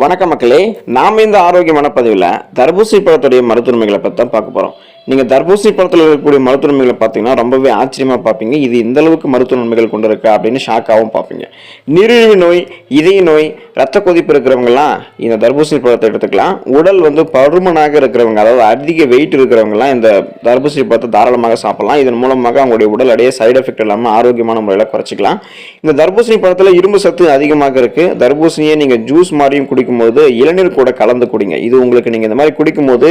வணக்கம் மக்களே, நாம இந்த ஆரோக்கியமான பதிவில் தர்பூசணி பழத்துடைய மருத்துவமைகளை பற்றி தான் பார்க்க போகிறோம். நீங்கள் தர்பூசணி பழத்தில் இருக்கக்கூடிய மருத்துவமைகளை பார்த்தீங்கன்னா ரொம்பவே ஆச்சரியமாக பார்ப்பீங்க. இது இந்த அளவுக்கு மருத்துவ நன்மைகள் கொண்டு இருக்கா அப்படின்னு ஷாக்காகவும் பார்ப்பீங்க. நீரிழிவு நோய், இதய நோய், ரத்த கொதிப்பு இருக்கிறவங்கலாம் இந்த தர்பூசணி பழத்தை எடுத்துக்கலாம். உடல் பருமனாக இருக்கிறவங்க, அதாவது அதிக வெயிட் இருக்கிறவங்கலாம் இந்த தர்பூசணி பழத்தை தாராளமாக சாப்பிடலாம். இதன் மூலமாக அவங்களுடைய உடல் அடைய சைடு எஃபெக்ட் இல்லாமல் ஆரோக்கியமான முறையில் குறைச்சிக்கலாம். இந்த தர்பூசணி பழத்தில் இரும்பு சத்து அதிகமாக இருக்குது. தர்பூசணியை நீங்கள் ஜூஸ் மாதிரியும் குடிக்கும்போது இளநீர் கூட கலந்து குடிங்க. இது உங்களுக்கு நீங்கள் இந்த மாதிரி குடிக்கும்போது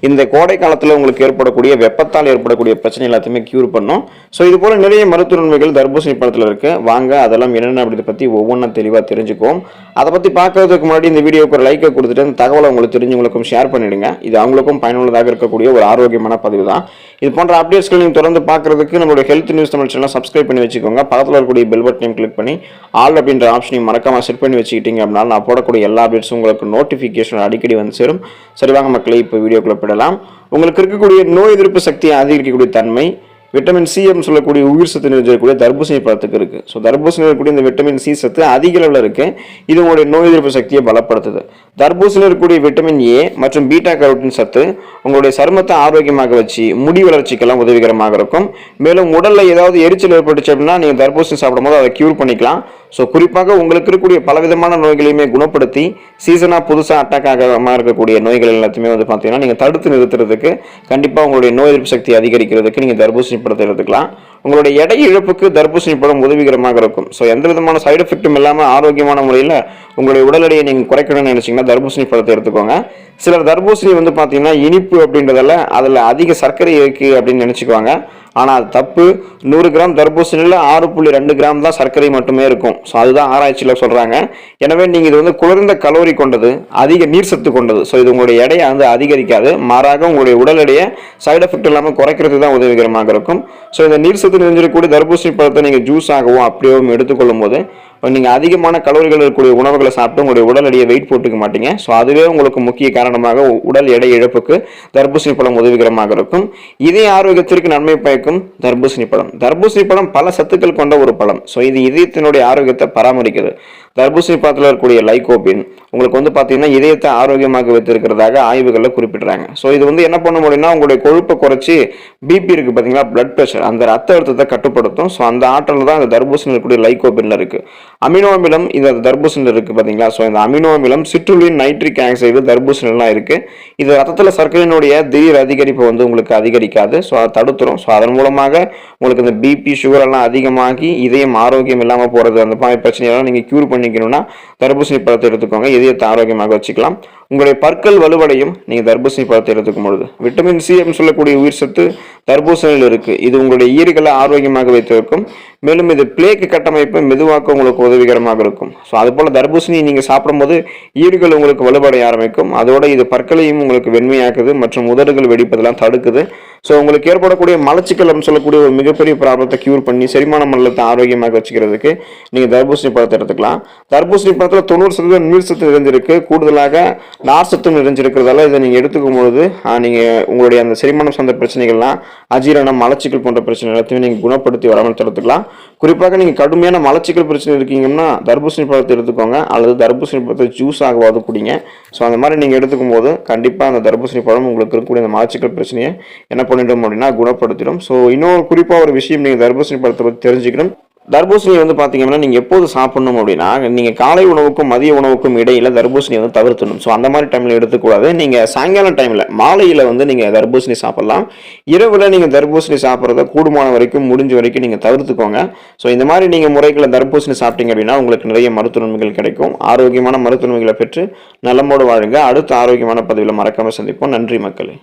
இந்த கோடை காலத்தில் உங்களுக்கு ஏற்படக்கூடிய வெப்பத்தால் ஏற்படக்கூடிய பிரச்சனை எல்லாத்தையுமே கியூர் பண்ணும். ஸோ இது போல நிறைய மருத்துவ நன்மைகள் தர்பூசணி பழத்தில் இருக்கு. வாங்க அதெல்லாம் என்னென்ன அப்படி பற்றி ஒவ்வொன்றா தெளிவாக தெரிஞ்சுக்குவோம். அதை பற்றி பார்க்கறதுக்கு முன்னாடி இந்த வீடியோக்கு ஒரு லைக்கை கொடுத்துட்டு அந்த தகவலை உங்களுக்கு தெரிஞ்சவங்களுக்கும் ஷேர் பண்ணிடுங்க. இது அவங்களுக்கும் பயனுள்ளதாக இருக்கக்கூடிய ஒரு ஆரோக்கியமான பதிவு தான். இது போன்ற அப்டேட்ஸ்கள் நீங்கள் தொடர்ந்து பார்க்கறதுக்கு நம்மளுடைய ஹெல்த் நியூஸ் தமிழ் சேனலை சப்ஸ்கிரைப் பண்ணி வச்சுக்கோங்க. பக்கத்தில் இருக்கக்கூடிய பெல் பட்டனையும் கிளிக் பண்ணி ஆல் அப்படின்ற ஆப்ஷனையும் மறக்காம செட் பண்ணி வச்சுக்கிட்டீங்க அப்படின்னா நான் போடக்கூடிய எல்லா அப்டேட்ஸும் உங்களுக்கு நோட்டிஃபிகேஷன் அடிக்கடி வந்து சேரும். சரி வாங்க மக்களே, இப்போ வீடியோக்குள்ள போயிடலாம். உங்களுக்கு இருக்கக்கூடிய நோய் எதிர்ப்பு சக்தியை அதிகரிக்கக்கூடிய தன்மை விட்டமின் சி சொல்லக்கூடிய உயிர் சத்து நிறைஞ்சிருக்கக்கூடிய தர்பூசணி பழத்துக்கு இருக்கு. ஸோ தர்பூசணி இருக்கக்கூடிய இந்த விட்டமின் சி சத்து அதிக அளவில் இருக்கு. இது உங்களுடைய நோய் எதிர்ப்பு சக்தியை பலப்படுத்துது. தர்பூசணி இருக்கக்கூடிய விட்டமின் ஏ மற்றும் பீட்டா கரோட்டின் சத்து உங்களுடைய சருமத்தை ஆரோக்கியமாக வச்சு முடி வளர்ச்சிக்கெல்லாம் உதவிகரமாக இருக்கும். மேலும் உடல்ல ஏதாவது எரிச்சல் ஏற்பட்டுச்சு அப்படின்னா நீங்க தர்பூசணி சாப்பிடும்போது அதை கியூர் பண்ணிக்கலாம். ஸோ குறிப்பாக உங்களுக்கு இருக்கக்கூடிய பலவிதமான நோய்களையுமே குணப்படுத்தி சீசனாக புதுசாக அட்டாக் ஆகாமல் இருக்கக்கூடிய நோய்கள் எல்லாத்தையுமே பார்த்தீங்கன்னா நீங்கள் தடுத்து நிறுத்துறதுக்கு கண்டிப்பாக உங்களுடைய நோய் எதிர்ப்பு சக்தி அதிகரிக்கிறதுக்கு நீங்கள் தர்பூசணி பழத்தை எடுத்துக்கலாம். உங்களுடைய எடை இழப்புக்கு தர்பூசணி பழம் உதவிகரமாக இருக்கும். ஸோ எந்த விதமான சைடு எஃபெக்டும் இல்லாமல் ஆரோக்கியமான முறையில் உங்களுடைய உடல் எடையை நீங்கள் குறைக்கணும்னு நினைச்சீங்கன்னா தர்பூசணி பழத்தை எடுத்துக்கோங்க. சிலர் தர்பூசணி பார்த்தீங்கன்னா இனிப்பு அப்படின்றதால அதில் அதிக சர்க்கரை இருக்கு அப்படின்னு நினச்சிக்குவாங்க. ஆனால் அது தப்பு. 100 கிராம் தர்பூசணியில் 6.2 கிராம் தான் சர்க்கரை மட்டுமே இருக்கும். ஸோ அதுதான் ஆராய்ச்சியில் சொல்கிறாங்க. எனவே நீங்கள் இது குறைந்த கலோரி கொண்டது, அதிக நீர் சத்து கொண்டது. ஸோ இது உங்களுடைய எடையை அதிகரிக்காது. மாறாக உங்களுடைய உடல் எடையை சைடு எஃபெக்ட் இல்லாமல் குறைக்கிறதுக்கு தான் உதவிகரமாக இருக்கும். ஸோ இந்த நீர் சத்து நிறைஞ்சிருக்கக்கூடிய தர்பூசணி பழத்தை நீங்கள் ஜூஸ் ஆகவும் அப்படியும் எடுத்துக்கொள்ளும் போது நீங்கள் அதிகமான கலோரிகள் இருக்கக்கூடிய உணவுகளை சாப்பிட்டு உங்களுடைய உடல் எடையை வெயிட் போட்டுக்க மாட்டீங்க. ஸோ அதுவே உங்களுக்கு முக்கிய காரணமாக உடல் எடை இழப்புக்கு தர்பூசணி பழம் உதவிகரமாக இருக்கும். இதய ஆரோக்கியத்திற்கு நன்மை பயக்கும் தர்பூசணி பழம். தர்பூசணி பழம் பல சத்துக்கள் கொண்ட ஒரு பழம். ஸோ இது இதயத்தினுடைய ஆரோக்கியத்தை பராமரிக்குது. தர்பூசணி பழத்தில் இருக்கக்கூடிய லைகோபின் உங்களுக்கு பார்த்தீங்கன்னா இதயத்தை ஆரோக்கியமாக வைத்திருக்கிறதாக ஆய்வுகளில் குறிப்பிடுறாங்க. ஸோ இது என்ன பண்ண முடியும்னா உங்களுடைய கொழுப்பை குறைச்சி பிபி இருக்கு பார்த்தீங்களா, பிளட் ப்ரெஷர், அந்த ரத்த அழுத்தத்தை கட்டுப்படுத்தும். ஸோ அந்த ஆற்றல் தான் இந்த தர்பூசணி இருக்கக்கூடிய லைகோபின்ல இருக்கு. அமினோ அமிலம் இந்த தர்பூசணியில் இருக்கு பார்த்தீங்களா. ஸோ இந்த அமினோ அமிலம், சிட்ருலின், நைட்ரிக் ஆக்சைடு தர்பூசணிலாம் இருக்கு. இது ரத்தத்தில் சர்க்கரையினுடைய திடீர் அதிகரிப்பு உங்களுக்கு அதிகரிக்காது. ஸோ அதை தடுத்துரும். ஸோ அதன் மூலமாக உங்களுக்கு இந்த பிபி சுகர் எல்லாம் அதிகமாகி இதயம் ஆரோக்கியம் இல்லாமல் போறது, அந்த மாதிரி பிரச்சனையெல்லாம் நீங்கள் கியூர் பண்ணிக்கணும்னா தர்பூசணி பழத்தை எடுத்துக்கோங்க. இதயத்தை ஆரோக்கியமாக வச்சுக்கலாம். உங்களுடைய பற்கள் வலுவடையும் நீங்கள் தர்பூசணி பழத்தை எடுத்துக்கும் பொழுது. விட்டமின் சி சொல்லக்கூடிய உயிர் சத்து தர்பூசணியில் இருக்கு. இது உங்களுடைய ஈறுகளை ஆரோக்கியமாக வைத்திருக்கும். மேலும் இது பிளேக் கட்டமைப்பு மெதுவாக்க உங்களுக்கு உதவிகரமாக இருக்கும். ஸோ அது போல தர்பூசணி நீங்கள் சாப்பிடும்போது ஈறுகள் உங்களுக்கு வலுவடைய ஆரம்பிக்கும். அதோட இது பற்களையும் உங்களுக்கு வெண்மையாக்குது மற்றும் உதடுகள் வெடிப்பதெல்லாம் தடுக்குது. ஸோ உங்களுக்கு ஏற்படக்கூடிய மலச்சிக்கல் சொல்லக்கூடிய ஒரு மிகப்பெரிய ப்ராப்ளத்தை கியூர் பண்ணி செரிமான மண்டலத்தை ஆரோக்கியமாக வச்சுக்கிறதுக்கு நீங்கள் தர்பூசணி பழத்தை எடுத்துக்கலாம். தர்பூசணி பழத்தில் 90% நீர் சத்து நிறைஞ்சிருக்கு. கூடுதலாக நார் சத்தும் நிறைஞ்சிருக்கிறதால இதை நீங்கள் எடுத்துக்கும் பொழுது நீங்கள் உங்களுடைய அந்த செரிமானம் சார்ந்த பிரச்சனைகள்லாம், அஜீரணம், மலச்சிக்கல் போன்ற பிரச்சனை எல்லாத்தையும் நீங்கள் குணப்படுத்தி வராமல் தடுத்துக்கலாம். குறிப்பாக நீங்கள் கடுமையான மலச்சிக்கல் பிரச்சனை இருக்கீங்கன்னா தர்பூசணி பழத்தை எடுத்துக்கோங்க, அல்லது தர்பூசணி பழத்தை ஜூஸ் ஆகவாது குடிங்க. ஸோ அந்த மாதிரி நீங்கள் எடுத்துக்கும் போது கண்டிப்பாக அந்த தர்பூசணி பழம் உங்களுக்கு இருக்கக்கூடிய அந்த மலச்சிக்கல் பிரச்சனையை என்ன பண்ணிட்டோம் அப்படின்னா குணப்படுத்திடும். ஸோ இன்னொரு குறிப்பாக ஒரு விஷயம் நீங்கள் தர்பூசணி பழத்தை பற்றி தெரிஞ்சுக்கணும். தர்பூசணி பார்த்தீங்கன்னா நீங்கள் எப்போது சாப்பிடணும் அப்படின்னா நீங்கள் காலை உணவுக்கும் மதிய உணவுக்கும் இடையில தர்பூசணி தவிர்த்தணும். ஸோ அந்த மாதிரி டைமில் எடுத்துக்கூடாது. நீங்கள் சாயங்காலம் டைமில் மாலையில் நீங்கள் தர்பூசணி சாப்பிடலாம். இரவில் நீங்கள் தர்பூசணி சாப்பிட்றத கூடுமான வரைக்கும் முடிஞ்ச வரைக்கும் நீங்கள் தவிர்த்துக்கோங்க. ஸோ இந்த மாதிரி நீங்கள் முறைகளை தர்பூசணி சாப்பிட்டீங்க அப்படின்னா உங்களுக்கு நிறைய மருத்துவ நன்மைகள் கிடைக்கும். ஆரோக்கியமான மருத்துவ நன்மைகளை பெற்று நலமோடு வாழுங்க. அடுத்த ஆரோக்கியமான பதிவில் மறக்காமல் சந்திப்போம். நன்றி மக்களே.